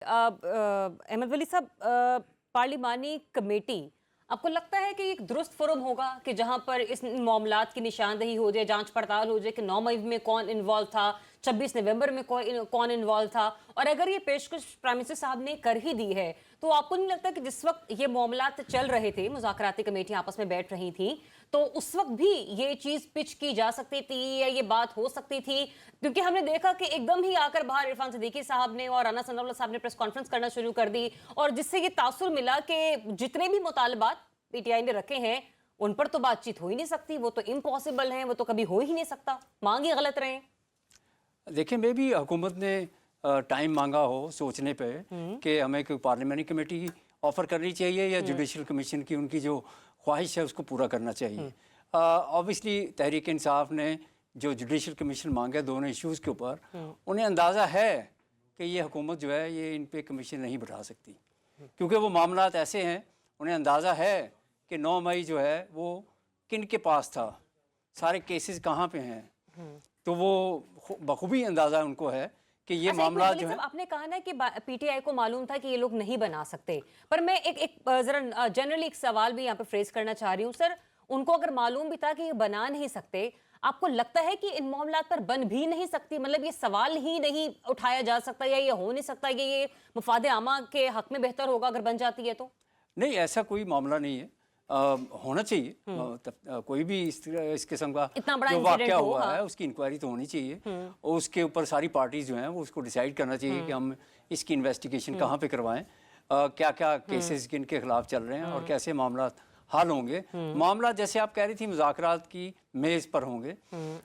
अहमद वली साहब, पार्लिमानी कमेटी आपको लगता है कि एक दुरुस्त फोरम होगा कि जहां पर इस मामलात की निशानदही हो जाए, जांच पड़ताल हो जाए कि 9 मई में कौन इन्वॉल्व था, 26 नवंबर में कौन इन्वॉल्व था, और अगर ये पेशकश प्राइम मिनिस्टर साहब ने कर ही दी है तो आपको नहीं लगता कि जिस वक्त ये मामलात चल रहे थे, मुज़ाकराती कमेटी आपस में बैठ रही थी, तो उस वक्त भी ये चीज पिच की जा सकती थी या ये बात हो सकती थी? क्योंकि हमने देखा कि एकदम ही आकर बाहर इरफान सिद्दीकी साहब ने और राना सनाउल्लाह साहब ने प्रेस कॉन्फ्रेंस करना शुरू कर दी, और जिससे ये तासुर मिला कि जितने भी मुतालबात पीटीआई ने रखे हैं उन पर तो बातचीत हो ही नहीं सकती, वो तो इम्पॉसिबल है, वो तो कभी हो ही नहीं सकता, मांग ही गलत रहे। देखिए, मैं भी हुकूमत ने टाइम मांगा हो सोचने पे कि हमें कोई पार्लियामेंट्री कमेटी ऑफर करनी चाहिए या जुडिशल कमीशन की उनकी जो ख्वाहिश है उसको पूरा करना चाहिए। ऑब्वियसली तहरीक इंसाफ ने जो जुडिशल कमीशन मांगा दोनों इश्यूज़ के ऊपर, उन्हें अंदाज़ा है कि ये हुकूमत जो है ये इन पे कमीशन नहीं बढ़ा सकती, क्योंकि वो मामलात ऐसे हैं, उन्हें अंदाज़ा है कि 9 मई जो है वो किन के पास था, सारे केसेस कहाँ पे हैं, तो वो बखूबी अंदाज़ा उनको है कि ये मामला जो है। आपने कहा ना कि पीटीआई को मालूम था कि ये लोग नहीं बना सकते, पर मैं एक जरा जनरली एक सवाल भी यहाँ पे फ्रेज करना चाह रही हूँ। सर, उनको अगर मालूम भी था कि ये बना नहीं सकते, आपको लगता है कि इन मामलात पर बन भी नहीं सकती? मतलब ये सवाल ही नहीं उठाया जा सकता या ये हो नहीं सकता कि ये मुफाद आमा के हक में बेहतर होगा अगर बन जाती है तो? नहीं, ऐसा कोई मामला नहीं है। होना चाहिए, कोई भी इस किस्म का जो वाकया हुआ है उसकी इंक्वायरी तो होनी चाहिए, और उसके ऊपर सारी पार्टीज जो हैं वो उसको डिसाइड करना चाहिए कि हम इसकी इन्वेस्टिगेशन कहाँ पे करवाएं, क्या क्या केसेस किन के खिलाफ चल रहे हैं और कैसे मामला हल होंगे। मामला जैसे आप कह रही थी मुज़ाकरात की मेज़ पर होंगे।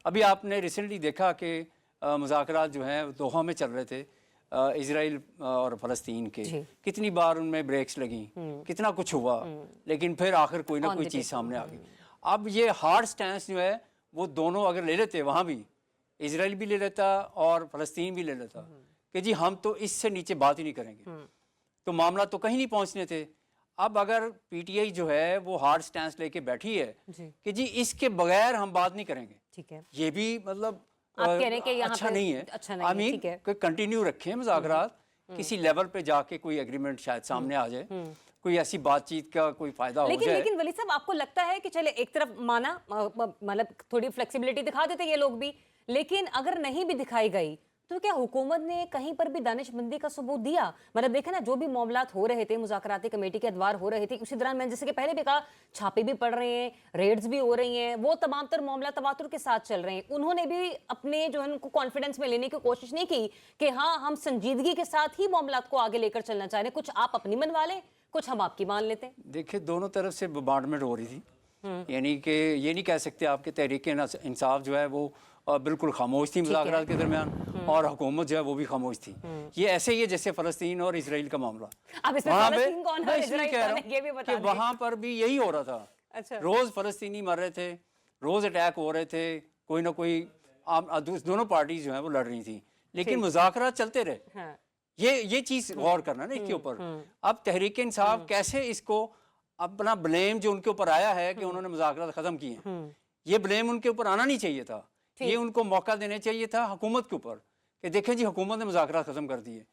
अभी आपने रिसेंटली देखा कि मुज़ाकरात जो हैं दोहा में चल रहे थे, इजराइल और फ़लस्तीन के, कितनी बार उनमें ब्रेक्स लगी, कितना कुछ हुआ, लेकिन फिर आखिर कोई ना कोई चीज़ सामने आ गई। अब ये हार्ड स्टैंस जो है वो दोनों अगर ले लेते, वहाँ भी इजराइल भी ले लेता और फ़लस्तीन भी ले लेता कि जी हम तो इससे नीचे बात ही नहीं करेंगे, तो मामला तो कहीं नहीं पहुँचने थे। अब अगर पीटीआई जो है वो हार्ड स्टैंस लेके बैठी है कि जी इसके बगैर हम बात नहीं करेंगे, ठीक है, ये भी मतलब आप कह रहे हैं कि यहाँ अच्छा नहीं है। अच्छा नहीं है, ठीक है, कोई कंटिन्यू रखें मुज़ाकरात, किसी लेवल पे जाके कोई एग्रीमेंट शायद सामने आ जाए, कोई ऐसी बातचीत का कोई फायदा हो जाए। लेकिन वली साहब, आपको लगता है कि चले एक तरफ माना, मतलब थोड़ी फ्लेक्सिबिलिटी दिखा देते ये लोग भी, लेकिन अगर नहीं भी दिखाई गई तो क्या हुकूमत ने कहीं पर भी दानिशमंदी का सबूत दिया? मतलब देखे ना, जो भी मामलात हो रहे थे, मुज़ाकराती कमेटी के अदवार हो रहे थे, उसी दौरान मैंने जैसे कि पहले भी कहा, छापे भी पड़ रहे हैं, रेड्स भी हो रही हैं, वो तमाम तर मामला तवातुर के साथ चल रहे हैं। उन्होंने भी अपने जो है उनको कॉन्फिडेंस में लेने की कोशिश नहीं की कि हाँ हम संजीदगी के साथ ही मामलात को आगे लेकर चलना चाह रहे हैं, कुछ आप अपनी मनवा लें, कुछ हम आपकी मान लेते हैं। देखिए, दोनों तरफ से बॉम्बार्डमेंट हो रही थी, यानी कि ये नहीं कह सकते आपके तहरीक इंसाफ जो है वो बिल्कुल खामोश थी मुज़ाकरात के दरमियान, और हुकूमत जो है वो भी खामोश थी। ये ऐसे ही है जैसे फ़लस्तीन और इजराइल का मामला, वहाँ पे वहाँ पर भी यही हो रहा था। अच्छा। रोज़ फ़लस्तीनी मर रहे थे, रोज़ अटैक हो रहे थे, कोई ना कोई दोनों पार्टीज जो है वो लड़ रही थी, लेकिन मुज़ाकरात चलते रहे। हाँ। ये चीज़ गौर करना ना इसके ऊपर। अब तहरीक इंसाफ कैसे इसको अपना ब्लेम जो उनके ऊपर आया है कि उन्होंने मुज़ाकरात ख़त्म किए, ये ब्लेम उनके ऊपर आना नहीं चाहिए था। ये उनको मौका देना चाहिए था हुकूमत के ऊपर कि देखें जी हुकूमत ने मुज़ाकरात ख़त्म कर दिए,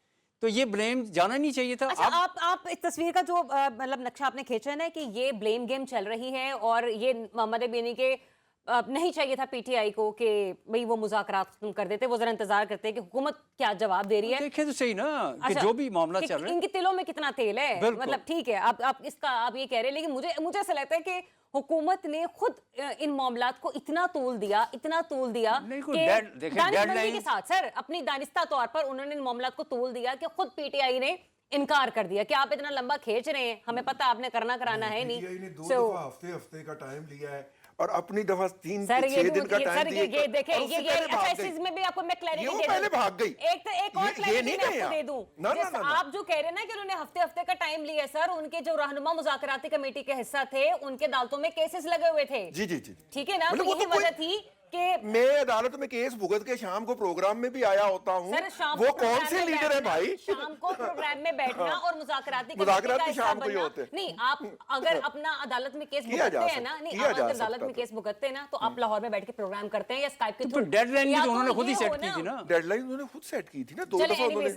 तो ये ब्लेम जाना नहीं चाहिए था। अच्छा, आप इस तस्वीर का जो मतलब नक्शा आपने खींचा है ना कि ये ब्लेम गेम चल रही है, और ये मोहम्मद बेनी के नहीं चाहिए था पीटीआई को कि भाई वो मुज़ाकरात कर देते, वो जरा इंतजार करते कि हुकूमत क्या जवाब दे रही है। देखें तो सही ना कि जो भी मामला चल रहा है, इनके तिलों में कितना तेल है, मतलब ठीक है, आप इसका आप ये कह रहे हैं, लेकिन मुझे ऐसा लगता है कि हुकूमत ने खुद इन मामलात को इतना तूल दिया कि डेडलाइन के साथ, सर अपनी दानिस्ता तौर पर उन्होंने इन मामलात को तूल दिया कि खुद पीटीआई ने इनकार कर दिया कि आप इतना लंबा खींच रहे हैं, हमें पता आपने करना कराना है नहीं। पीटीआई ने 2 दफा हफ्ते का टाइम लिया है और अपनी दफा 3 से 6 दिन का टाइम दिया। ये देखें, ये में भी आपको मैं क्लैरिटी दे दूं, पहले भाग गई। एक और क्लैरिटी मैं आपको दे दूं। आप जो कह रहे हैं ना कि उन्होंने हफ्ते का टाइम लिया, सर उनके जो रहनुमा मुज़ाकराती कमेटी के हिस्सा थे उनके अदालतों में केसेस लगे हुए थे। जी जी जी, ठीक है ना, तो यही वजह थी कि मैं अदालत में केस भुगत के शाम को प्रोग्राम में भी आया होता हूँ। वो कौन से लीडर है भाई? शाम को प्रोग्राम में बैठना और मुज़ाकराती शाम को ही होते नहीं। आप अगर अपना अदालत में केस भुगतते हैं ना, नहीं आप अदालत में केस भुगतते हैं ना, तो आप लाहौर में बैठ के प्रोग्राम करते हैं या स्काइप के थ्रू। डेडलाइन भी उन्होंने खुद ही सेट की थी ना, डेडलाइन उन्होंने खुद सेट की थी ना, 2 दफा उन्होंने।